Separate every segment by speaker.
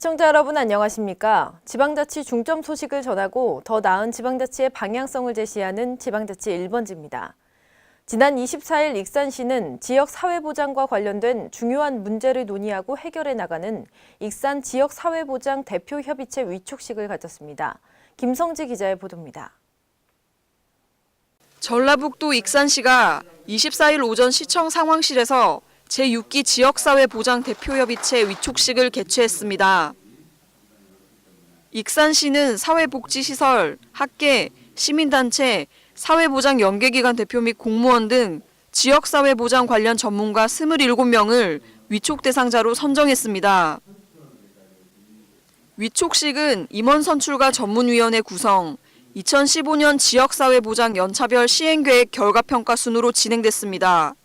Speaker 1: 시청자 여러분 안녕하십니까? 지방자치 중점 소식을 전하고 더 나은 지방자치의 방향성을 제시하는 지방자치 1번지입니다. 지난 24일 익산시는 지역 사회보장과 관련된 중요한 문제를 논의하고 해결해 나가는 익산 지역사회보장 대표협의체 위촉식을 가졌습니다. 김성지 기자의 보도입니다.
Speaker 2: 전라북도 익산시가 24일 오전 시청 상황실에서 제6기 지역사회보장 대표협의체 위촉식을 개최했습니다. 익산시는 사회복지시설, 학계, 시민단체, 사회보장 연계기관 대표 및 공무원 등 지역사회보장 관련 전문가 27명을 위촉 대상자로 선정했습니다. 위촉식은 임원 선출과 전문위원회 구성, 2015년 지역사회보장 연차별 시행계획 결과평가 순으로 진행됐습니다.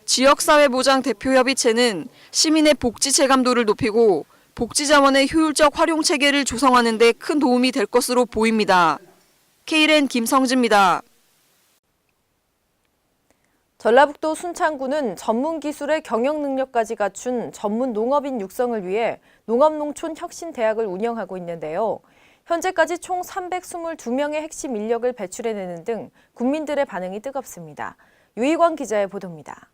Speaker 2: 지역사회보장 대표협의체는 시민의 복지 체감도를 높이고 복지자원의 효율적 활용 체계를 조성하는 데 큰 도움이 될 것으로 보입니다. K랜 김성지입니다.
Speaker 1: 전라북도 순창구는 전문기술의 경영 능력까지 갖춘 전문 농업인 육성을 위해 농업농촌혁신대학을 운영하고 있는데요. 현재까지 총 322명의 핵심 인력을 배출해내는 등 국민들의 반응이 뜨겁습니다. 유희광 기자의 보도입니다.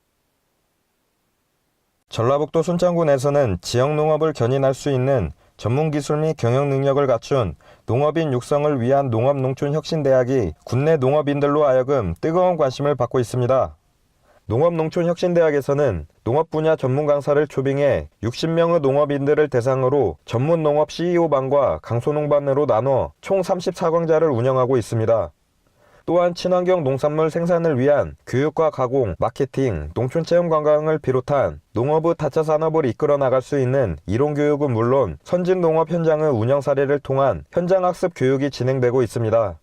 Speaker 3: 전라북도 순창구 내에서는 지역 농업을 견인할 수 있는 전문기술 및 경영 능력을 갖춘 농업인 육성을 위한 농업농촌혁신대학이 국내 농업인들로 하여금 뜨거운 관심을 받고 있습니다. 농업농촌혁신대학에서는 농업 분야 전문 강사를 초빙해 60명의 농업인들을 대상으로 전문 농업 CEO반과 강소농반으로 나눠 총 34강좌를 운영하고 있습니다. 또한 친환경 농산물 생산을 위한 교육과 가공, 마케팅, 농촌체험 관광을 비롯한 농업의 다차 산업을 이끌어 나갈 수 있는 이론 교육은 물론 선진 농업 현장의 운영 사례를 통한 현장 학습 교육이 진행되고 있습니다.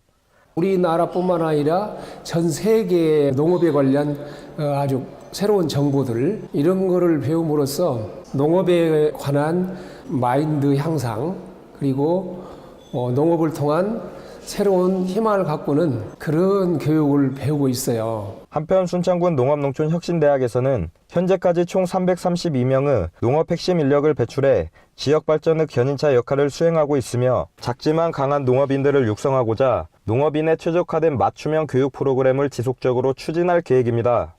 Speaker 4: 우리나라뿐만 아니라 전 세계의 농업에 관련 아주 새로운 정보들 이런 거를 배움으로써 농업에 관한 마인드 향상 그리고 농업을 통한 새로운 희망을 가꾸는 그런 교육을 배우고 있어요.
Speaker 3: 한편 순창군 농업농촌혁신대학에서는 현재까지 총 332명의 농업 핵심 인력을 배출해 지역 발전의 견인차 역할을 수행하고 있으며 작지만 강한 농업인들을 육성하고자 농업인에 최적화된 맞춤형 교육 프로그램을 지속적으로 추진할 계획입니다.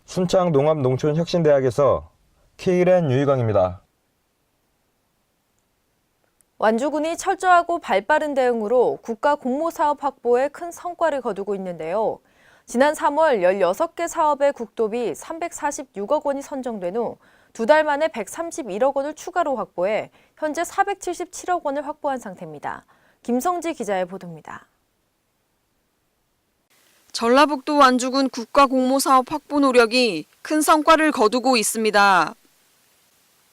Speaker 3: 순창 농업농촌혁신대학에서 K랜 유희광입니다.
Speaker 1: 완주군이 철저하고 발빠른 대응으로 국가 공모사업 확보에 큰 성과를 거두고 있는데요. 지난 3월 16개 사업의 국도비 346억 원이 선정된 후 2달 만에 131억 원을 추가로 확보해 현재 477억 원을 확보한 상태입니다. 김성지 기자의 보도입니다.
Speaker 2: 전라북도 완주군 국가 공모사업 확보 노력이 큰 성과를 거두고 있습니다.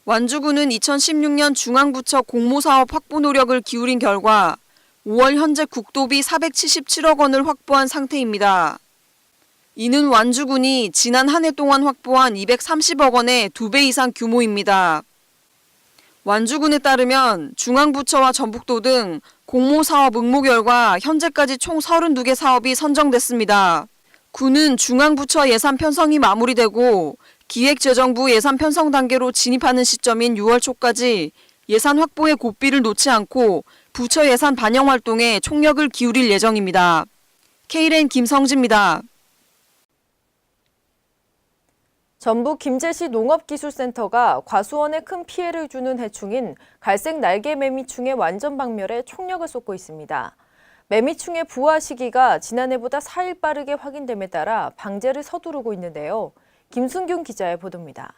Speaker 2: 완주군은 2016년 중앙부처 공모사업 확보 노력을 기울인 결과 5월 현재 국도비 477억 원을 확보한 상태입니다. 이는 완주군이 지난 한 해 동안 확보한 230억 원의 2배 이상 규모입니다. 완주군에 따르면 중앙부처와 전북도 등 공모사업 응모 결과 현재까지 총 32개 사업이 선정됐습니다. 군은 중앙부처 예산 편성이 마무리되고 기획재정부 예산 편성 단계로 진입하는 시점인 6월 초까지 예산 확보에 고삐를 놓지 않고 부처 예산 반영 활동에 총력을 기울일 예정입니다. K랜 김성지입니다.
Speaker 1: 전북 김제시 농업기술센터가 과수원에 큰 피해를 주는 해충인 갈색 날개 매미충의 완전 박멸에 총력을 쏟고 있습니다. 매미충의 부화 시기가 지난해보다 4일 빠르게 확인됨에 따라 방제를 서두르고 있는데요. 김순균 기자의 보도입니다.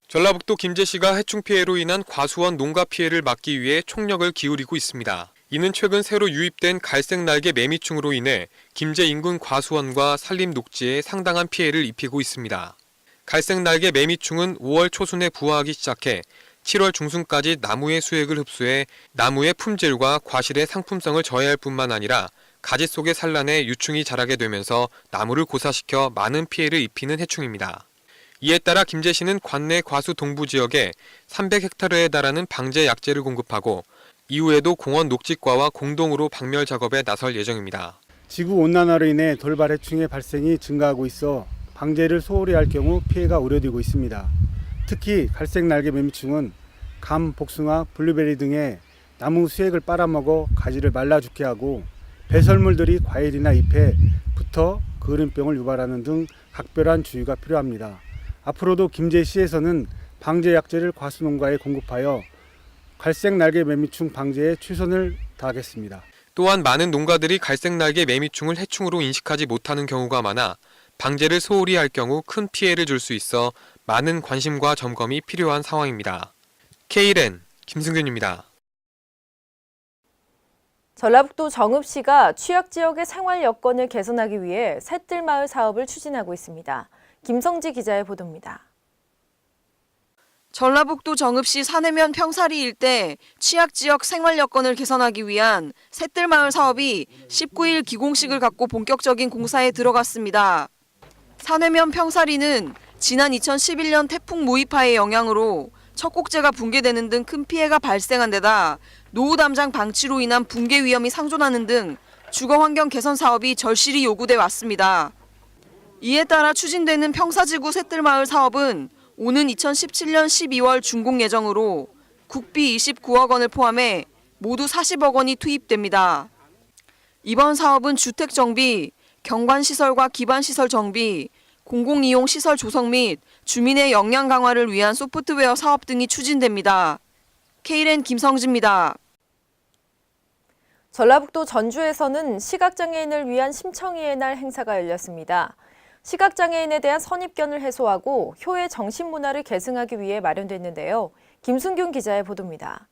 Speaker 5: 전라북도 김제시가 해충 피해로 인한 과수원 농가 피해를 막기 위해 총력을 기울이고 있습니다. 이는 최근 새로 유입된 갈색 날개 매미충으로 인해 김제 인근 과수원과 산림 녹지에 상당한 피해를 입히고 있습니다. 갈색 날개 매미충은 5월 초순에 부화하기 시작해 7월 중순까지 나무의 수액을 흡수해 나무의 품질과 과실의 상품성을 저해할 뿐만 아니라 가지 속의 산란에 유충이 자라게 되면서 나무를 고사시켜 많은 피해를 입히는 해충입니다. 이에 따라 김제시는 관내 과수 동부 지역에 300헥타르에 달하는 방제 약재를 공급하고 이후에도 공원 녹지과와 공동으로 박멸 작업에 나설 예정입니다.
Speaker 6: 지구온난화로 인해 돌발 해충의 발생이 증가하고 있어 방제를 소홀히 할 경우 피해가 우려되고 있습니다. 특히 갈색 날개 매미충은 감, 복숭아, 블루베리 등의 나무 수액을 빨아먹어 가지를 말라 죽게 하고 배설물들이 과일이나 잎에 붙어 그을음병을 유발하는 등 각별한 주의가 필요합니다. 앞으로도 김제시에서는 방제 약재를 과수농가에 공급하여 갈색 날개 매미충 방제에 최선을 다하겠습니다.
Speaker 5: 또한 많은 농가들이 갈색날개 매미충을 해충으로 인식하지 못하는 경우가 많아 방제를 소홀히 할 경우 큰 피해를 줄 수 있어 많은 관심과 점검이 필요한 상황입니다. Kren 김승균입니다.
Speaker 1: 전라북도 정읍시가 취약 지역의 생활 여건을 개선하기 위해 새뜰마을 사업을 추진하고 있습니다. 김성지 기자의 보도입니다.
Speaker 2: 전라북도 정읍시 산해면 평사리 일대 취약지역 생활 여건을 개선하기 위한 새뜰마을 사업이 19일 기공식을 갖고 본격적인 공사에 들어갔습니다. 산해면 평사리는 지난 2011년 태풍 모이파의 영향으로 척곡재가 붕괴되는 등 큰 피해가 발생한 데다 노후 담장 방치로 인한 붕괴 위험이 상존하는 등 주거 환경 개선 사업이 절실히 요구돼 왔습니다. 이에 따라 추진되는 평사지구 새뜰마을 사업은 오는 2017년 12월 준공 예정으로 국비 29억 원을 포함해 모두 40억 원이 투입됩니다. 이번 사업은 주택 정비, 경관시설과 기반시설 정비, 공공이용 시설 조성 및 주민의 역량 강화를 위한 소프트웨어 사업 등이 추진됩니다. Kren 김성지입니다.
Speaker 1: 전라북도 전주에서는 시각장애인을 위한 심청이의 날 행사가 열렸습니다. 시각장애인에 대한 선입견을 해소하고 효의 정신문화를 계승하기 위해 마련됐는데요. 김순균 기자의 보도입니다.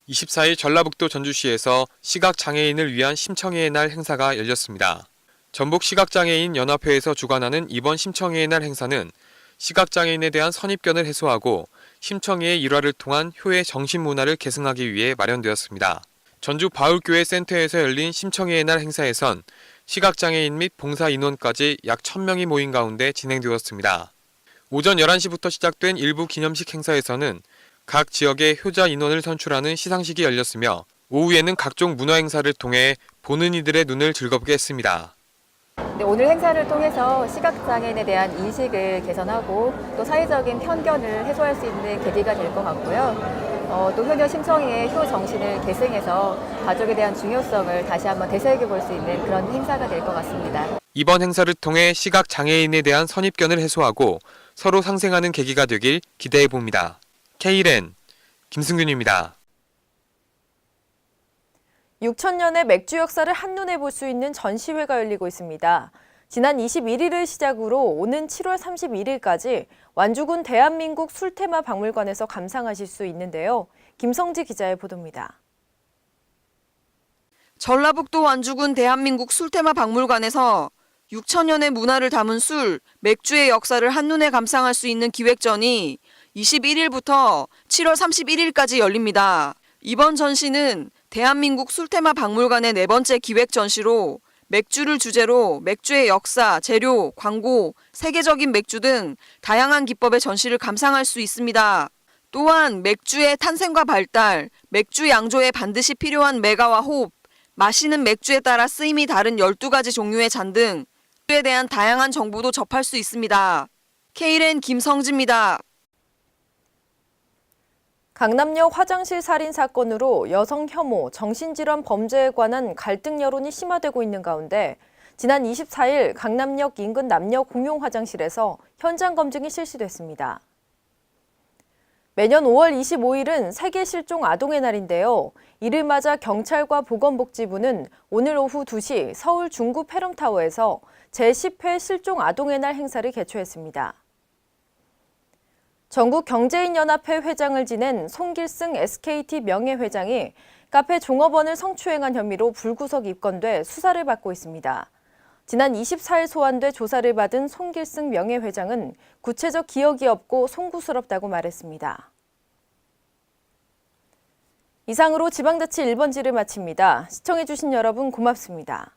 Speaker 5: 24일 전라북도 전주시에서 시각장애인을 위한 심청이의 날 행사가 열렸습니다. 전북시각장애인 연합회에서 주관하는 이번 심청이의 날 행사는 시각장애인에 대한 선입견을 해소하고 심청이의 일화를 통한 효의 정신문화를 계승하기 위해 마련되었습니다. 전주 바울교회 센터에서 열린 심청이의 날 행사에선 시각장애인 및 봉사 인원까지 약 1000명이 모인 가운데 진행되었습니다. 오전 11시부터 시작된 일부 기념식 행사에서는 각 지역의 효자 인원을 선출하는 시상식이 열렸으며 오후에는 각종 문화 행사를 통해 보는 이들의 눈을 즐겁게 했습니다.
Speaker 7: 네, 오늘 행사를 통해서 시각장애인에 대한 인식을 개선하고 또 사회적인 편견을 해소할 수 있는 계기가 될 것 같고요. 또 효녀 심청이의 효 정신을 계승해서 가족에 대한 중요성을 다시 한번 되새겨볼 수 있는 그런 행사가 될 것 같습니다.
Speaker 5: 이번 행사를 통해 시각장애인에 대한 선입견을 해소하고 서로 상생하는 계기가 되길 기대해 봅니다. Kren 김승균입니다.
Speaker 1: 6,000년의 맥주 역사를 한눈에 볼 수 있는 전시회가 열리고 있습니다. 지난 21일을 시작으로 오는 7월 31일까지 완주군 대한민국 술테마 박물관에서 감상하실 수 있는데요. 김성지 기자의 보도입니다.
Speaker 2: 전라북도 완주군 대한민국 술테마 박물관에서 6,000년의 문화를 담은 술, 맥주의 역사를 한눈에 감상할 수 있는 기획전이 21일부터 7월 31일까지 열립니다. 이번 전시는 대한민국 술테마 박물관의 4번째 기획 전시로 맥주를 주제로 맥주의 역사, 재료, 광고, 세계적인 맥주 등 다양한 기법의 전시를 감상할 수 있습니다. 또한 맥주의 탄생과 발달, 맥주 양조에 반드시 필요한 매가와 호흡, 마시는 맥주에 따라 쓰임이 다른 12가지 종류의 잔 등 맥주에 대한 다양한 정보도 접할 수 있습니다. Kren 김성지입니다.
Speaker 1: 강남역 화장실 살인 사건으로 여성 혐오, 정신질환 범죄에 관한 갈등 여론이 심화되고 있는 가운데 지난 24일 강남역 인근 남녀 공용 화장실에서 현장 검증이 실시됐습니다. 매년 5월 25일은 세계 실종 아동의 날인데요. 이를 맞아 경찰과 보건복지부는 오늘 오후 2시 서울 중구 페럼타워에서 제10회 실종 아동의 날 행사를 개최했습니다. 전국경제인연합회 회장을 지낸 송길승 SKT 명예회장이 카페 종업원을 성추행한 혐의로 불구속 입건돼 수사를 받고 있습니다. 지난 24일 소환돼 조사를 받은 송길승 명예회장은 구체적 기억이 없고 송구스럽다고 말했습니다. 이상으로 지방자치 1번지를 마칩니다. 시청해주신 여러분 고맙습니다.